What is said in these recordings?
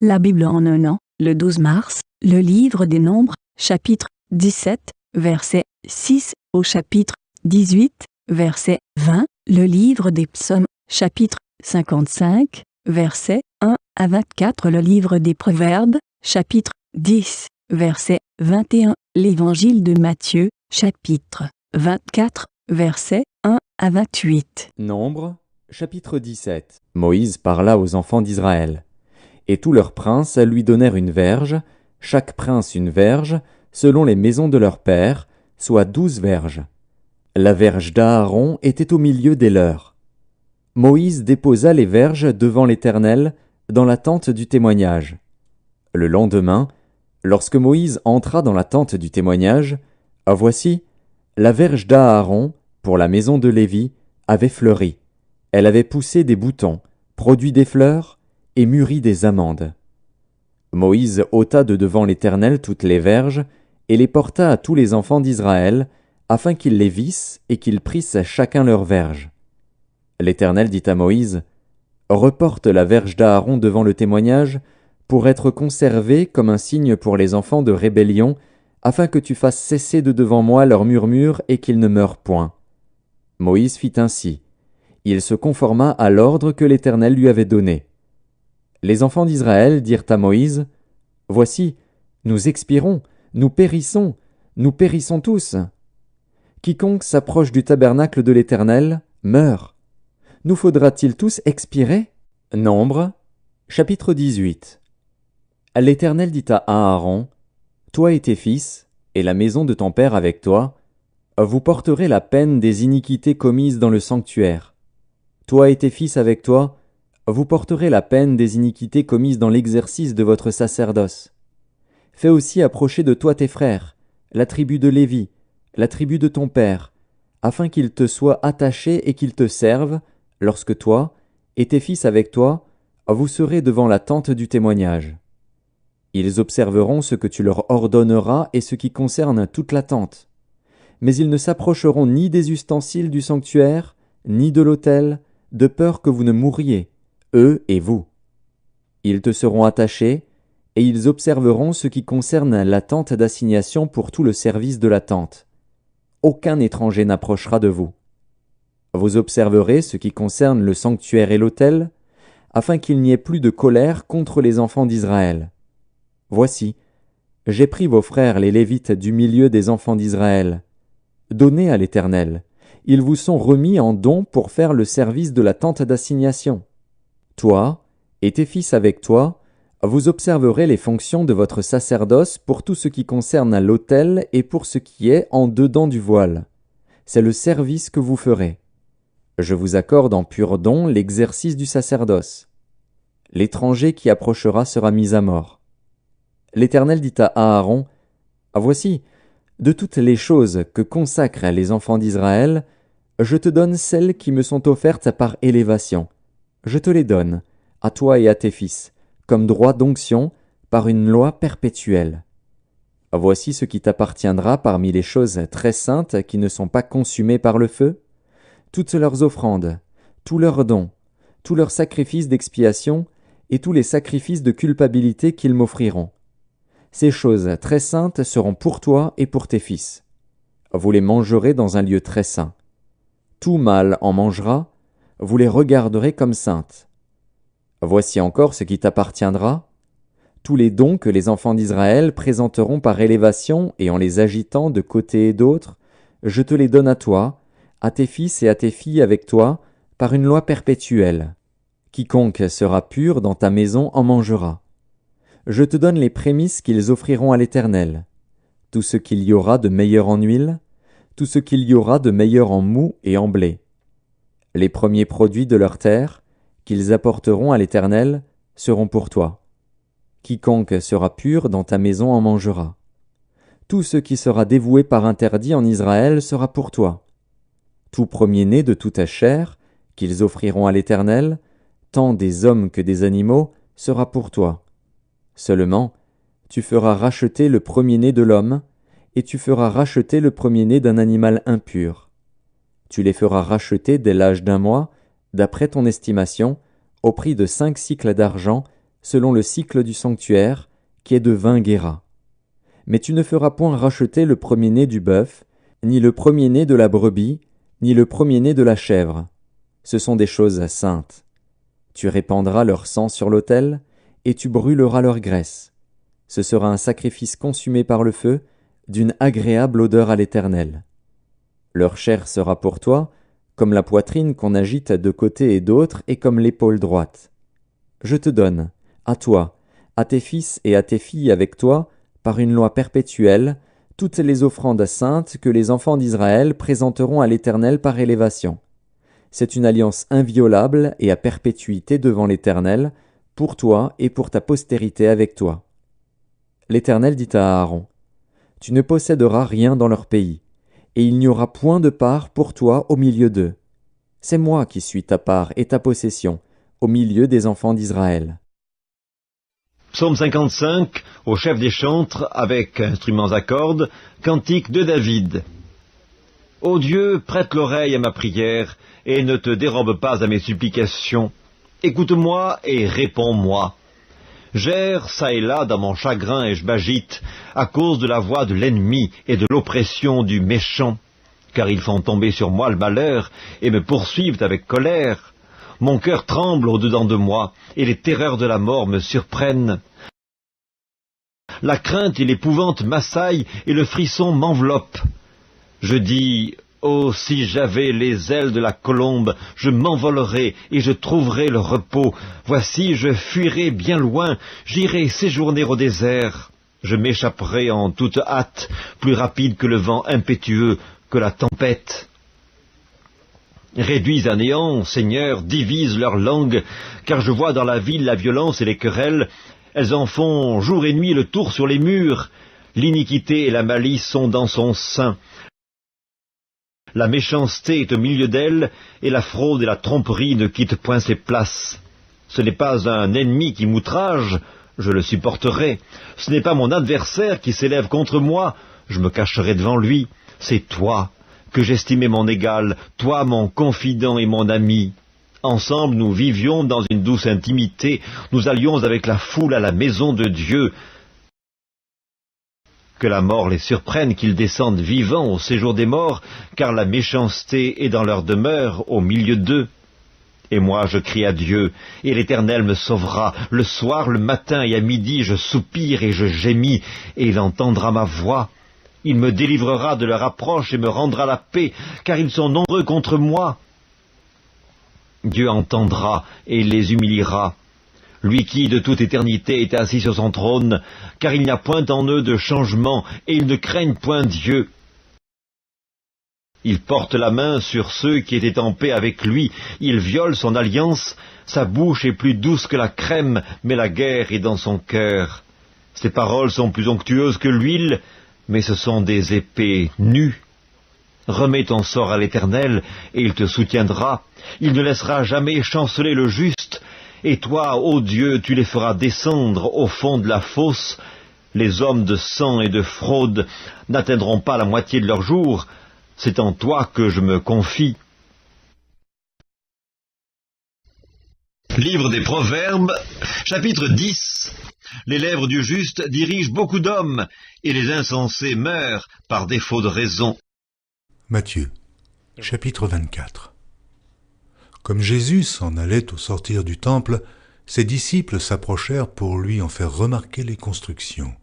La Bible en un an, le 12 mars, le livre des Nombres, chapitre 17, verset 6 au chapitre 18, verset 20, le livre des Psaumes, chapitre 55, verset 1 à 24, le livre des Proverbes, chapitre 10, verset 21, l'évangile de Matthieu, chapitre 24, verset 1 à 28. Nombres, chapitre 17. Moïse parla aux enfants d'Israël. Et tous leurs princes lui donnèrent une verge, chaque prince une verge, selon les maisons de leurs pères, soit 12 verges. La verge d'Aaron était au milieu des leurs. Moïse déposa les verges devant l'Éternel, dans la tente du témoignage. Le lendemain, lorsque Moïse entra dans la tente du témoignage, voici, la verge d'Aaron, pour la maison de Lévi, avait fleuri. Elle avait poussé des boutons, produit des fleurs, et mûri des amandes. Moïse ôta de devant l'Éternel toutes les verges, et les porta à tous les enfants d'Israël, afin qu'ils les vissent et qu'ils prissent chacun leur verge. L'Éternel dit à Moïse, « Reporte la verge d'Aaron devant le témoignage, pour être conservée comme un signe pour les enfants de rébellion, afin que tu fasses cesser de devant moi leurs murmures et qu'ils ne meurent point. » Moïse fit ainsi. Il se conforma à l'ordre que l'Éternel lui avait donné. Les enfants d'Israël dirent à Moïse, « Voici, nous expirons, nous périssons tous. Quiconque s'approche du tabernacle de l'Éternel meurt. Nous faudra-t-il tous expirer ?» Nombres, chapitre 18. L'Éternel dit à Aaron, « Toi et tes fils, et la maison de ton père avec toi, vous porterez la peine des iniquités commises dans le sanctuaire. Toi et tes fils avec toi, vous porterez la peine des iniquités commises dans l'exercice de votre sacerdoce. Fais aussi approcher de toi tes frères, la tribu de Lévi, la tribu de ton père, afin qu'ils te soient attachés et qu'ils te servent, lorsque toi, et tes fils avec toi, vous serez devant la tente du témoignage. Ils observeront ce que tu leur ordonneras et ce qui concerne toute la tente. Mais ils ne s'approcheront ni des ustensiles du sanctuaire, ni de l'autel, de peur que vous ne mouriez, eux et vous. Ils te seront attachés, et ils observeront ce qui concerne la tente d'assignation pour tout le service de la tente. Aucun étranger n'approchera de vous. Vous observerez ce qui concerne le sanctuaire et l'autel, afin qu'il n'y ait plus de colère contre les enfants d'Israël. Voici, j'ai pris vos frères les Lévites du milieu des enfants d'Israël. Donnez à l'Éternel. Ils vous sont remis en don pour faire le service de la tente d'assignation. Toi, et tes fils avec toi, vous observerez les fonctions de votre sacerdoce pour tout ce qui concerne l'autel et pour ce qui est en dedans du voile. C'est le service que vous ferez. Je vous accorde en pur don l'exercice du sacerdoce. L'étranger qui approchera sera mis à mort. L'Éternel dit à Aaron, « Voici, de toutes les choses que consacrent les enfants d'Israël, je te donne celles qui me sont offertes par élévation. Je te les donne, à toi et à tes fils, comme droit d'onction, par une loi perpétuelle. Voici ce qui t'appartiendra parmi les choses très saintes qui ne sont pas consumées par le feu, toutes leurs offrandes, tous leurs dons, tous leurs sacrifices d'expiation et tous les sacrifices de culpabilité qu'ils m'offriront. Ces choses très saintes seront pour toi et pour tes fils. Vous les mangerez dans un lieu très saint. Tout mâle en mangera, vous les regarderez comme saintes. Voici encore ce qui t'appartiendra. Tous les dons que les enfants d'Israël présenteront par élévation et en les agitant de côté et d'autre, je te les donne à toi, à tes fils et à tes filles avec toi, par une loi perpétuelle. Quiconque sera pur dans ta maison en mangera. Je te donne les prémices qu'ils offriront à l'Éternel. Tout ce qu'il y aura de meilleur en huile, tout ce qu'il y aura de meilleur en moût et en blé. Les premiers produits de leur terre, qu'ils apporteront à l'Éternel, seront pour toi. Quiconque sera pur dans ta maison en mangera. Tout ce qui sera dévoué par interdit en Israël sera pour toi. Tout premier-né de toute ta chair, qu'ils offriront à l'Éternel, tant des hommes que des animaux, sera pour toi. Seulement, tu feras racheter le premier-né de l'homme, et tu feras racheter le premier-né d'un animal impur. Tu les feras racheter dès l'âge d'1 mois, d'après ton estimation, au prix de 5 sicles d'argent, selon le cycle du sanctuaire, qui est de 20 guéras. Mais tu ne feras point racheter le premier-né du bœuf, ni le premier-né de la brebis, ni le premier-né de la chèvre. Ce sont des choses saintes. Tu répandras leur sang sur l'autel, et tu brûleras leur graisse. Ce sera un sacrifice consumé par le feu, d'une agréable odeur à l'Éternel. Leur chair sera pour toi, comme la poitrine qu'on agite de côté et d'autre, et comme l'épaule droite. Je te donne, à toi, à tes fils et à tes filles avec toi, par une loi perpétuelle, toutes les offrandes saintes que les enfants d'Israël présenteront à l'Éternel par élévation. C'est une alliance inviolable et à perpétuité devant l'Éternel, pour toi et pour ta postérité avec toi. L'Éternel dit à Aaron, « Tu ne posséderas rien dans leur pays, et il n'y aura point de part pour toi au milieu d'eux. C'est moi qui suis ta part et ta possession, au milieu des enfants d'Israël. » Psaume 55, au chef des chantres, avec instruments à cordes, cantique de David. Ô Dieu, prête l'oreille à ma prière, et ne te dérobe pas à mes supplications. Écoute-moi et réponds-moi. J'erre çà et là dans mon chagrin et je m'agite, à cause de la voix de l'ennemi et de l'oppression du méchant. Car ils font tomber sur moi le malheur, et me poursuivent avec colère. Mon cœur tremble au-dedans de moi, et les terreurs de la mort me surprennent. La crainte et l'épouvante m'assaillent, et le frisson m'enveloppe. Je dis, oh, si j'avais les ailes de la colombe, je m'envolerais, et je trouverais le repos. Voici, je fuirai bien loin, j'irai séjourner au désert. Je m'échapperai en toute hâte, plus rapide que le vent impétueux, que la tempête. Réduis à néant, Seigneur, divise leur langue, car je vois dans la ville la violence et les querelles. Elles en font jour et nuit le tour sur les murs. L'iniquité et la malice sont dans son sein. La méchanceté est au milieu d'elles, et la fraude et la tromperie ne quittent point ses places. Ce n'est pas un ennemi qui m'outrage, je le supporterai. Ce n'est pas mon adversaire qui s'élève contre moi, je me cacherai devant lui. C'est toi que j'estimais mon égal, toi mon confident et mon ami. Ensemble nous vivions dans une douce intimité, nous allions avec la foule à la maison de Dieu. Que la mort les surprenne, qu'ils descendent vivants au séjour des morts, car la méchanceté est dans leur demeure au milieu d'eux. Et moi je crie à Dieu, et l'Éternel me sauvera. Le soir, le matin et à midi, je soupire et je gémis, et il entendra ma voix. Il me délivrera de leur approche et me rendra la paix, car ils sont nombreux contre moi. Dieu entendra et les humiliera. Lui qui, de toute éternité, est assis sur son trône, car il n'y a point en eux de changement, et ils ne craignent point Dieu. Il porte la main sur ceux qui étaient en paix avec lui, il viole son alliance, sa bouche est plus douce que la crème, mais la guerre est dans son cœur. Ses paroles sont plus onctueuses que l'huile, mais ce sont des épées nues. Remets ton sort à l'Éternel, et il te soutiendra. Il ne laissera jamais chanceler le juste. Et toi, ô Dieu, tu les feras descendre au fond de la fosse. Les hommes de sang et de fraude n'atteindront pas la moitié de leur jour. C'est en toi que je me confie. Livre des Proverbes, chapitre 10. Les lèvres du juste dirigent beaucoup d'hommes, et les insensés meurent par défaut de raison. Matthieu, chapitre 24. Comme Jésus s'en allait au sortir du temple, ses disciples s'approchèrent pour lui en faire remarquer les constructions.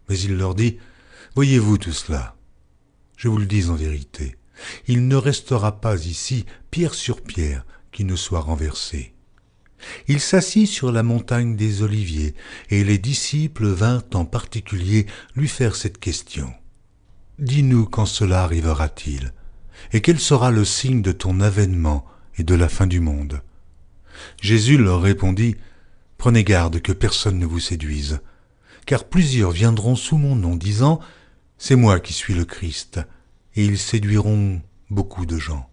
Mais il leur dit, « Voyez-vous tout cela? Je vous le dis en vérité, il ne restera pas ici pierre sur pierre qui ne soit renversée. » Il s'assit sur la montagne des Oliviers, et les disciples vinrent en particulier lui faire cette question. « Dis-nous quand cela arrivera-t-il, et quel sera le signe de ton avènement et de la fin du monde ?» Jésus leur répondit, « Prenez garde que personne ne vous séduise, car plusieurs viendront sous mon nom, disant, « C'est moi qui suis le Christ », et ils séduiront beaucoup de gens.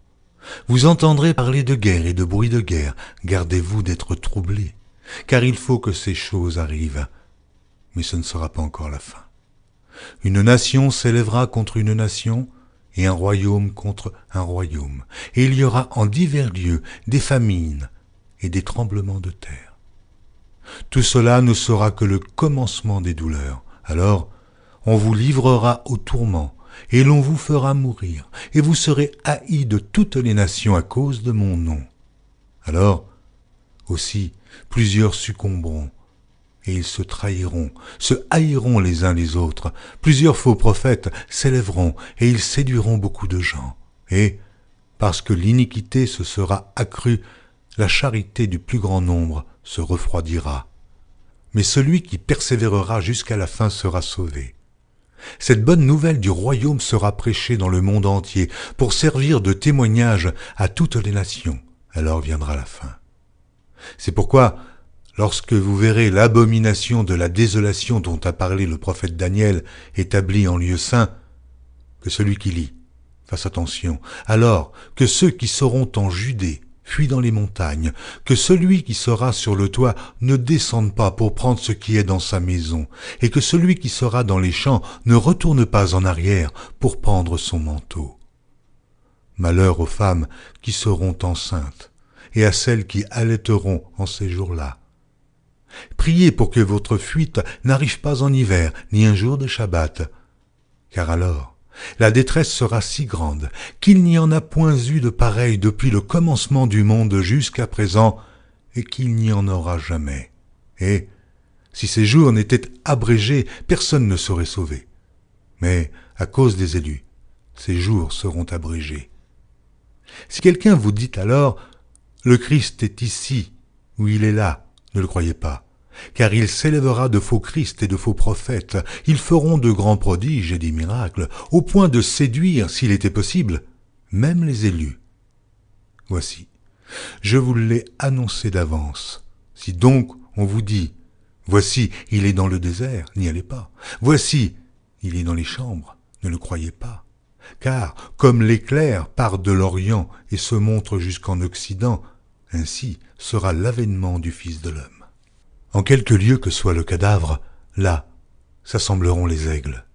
Vous entendrez parler de guerre et de bruit de guerre, gardez-vous d'être troublés, car il faut que ces choses arrivent, mais ce ne sera pas encore la fin. Une nation s'élèvera contre une nation, et un royaume contre un royaume, et il y aura en divers lieux des famines et des tremblements de terre. Tout cela ne sera que le commencement des douleurs. Alors, on vous livrera au tourment, et l'on vous fera mourir, et vous serez haïs de toutes les nations à cause de mon nom. Alors, aussi, plusieurs succomberont, et ils se trahiront, se haïront les uns les autres. Plusieurs faux prophètes s'élèveront, et ils séduiront beaucoup de gens. Et, parce que l'iniquité se sera accrue, la charité du plus grand nombre se refroidira. Mais celui qui persévérera jusqu'à la fin sera sauvé. Cette bonne nouvelle du royaume sera prêchée dans le monde entier pour servir de témoignage à toutes les nations. Alors viendra la fin. C'est pourquoi, lorsque vous verrez l'abomination de la désolation dont a parlé le prophète Daniel établie en lieu saint, que celui qui lit fasse attention, alors que ceux qui seront en Judée fuient dans les montagnes, que celui qui sera sur le toit ne descende pas pour prendre ce qui est dans sa maison, et que celui qui sera dans les champs ne retourne pas en arrière pour prendre son manteau. Malheur aux femmes qui seront enceintes, et à celles qui allaiteront en ces jours-là. Priez pour que votre fuite n'arrive pas en hiver, ni un jour de Shabbat, car alors la détresse sera si grande qu'il n'y en a point eu de pareil depuis le commencement du monde jusqu'à présent, et qu'il n'y en aura jamais. Et, si ces jours n'étaient abrégés, personne ne serait sauvé. Mais, à cause des élus, ces jours seront abrégés. Si quelqu'un vous dit alors, le Christ est ici, ou il est là, ne le croyez pas. Car il s'élèvera de faux Christ et de faux prophètes. Ils feront de grands prodiges et des miracles, au point de séduire, s'il était possible, même les élus. Voici, je vous l'ai annoncé d'avance. Si donc on vous dit, voici, il est dans le désert, n'y allez pas. Voici, il est dans les chambres, ne le croyez pas. Car, comme l'éclair part de l'Orient et se montre jusqu'en Occident, ainsi sera l'avènement du Fils de l'homme. En quelque lieu que soit le cadavre, là s'assembleront les aigles.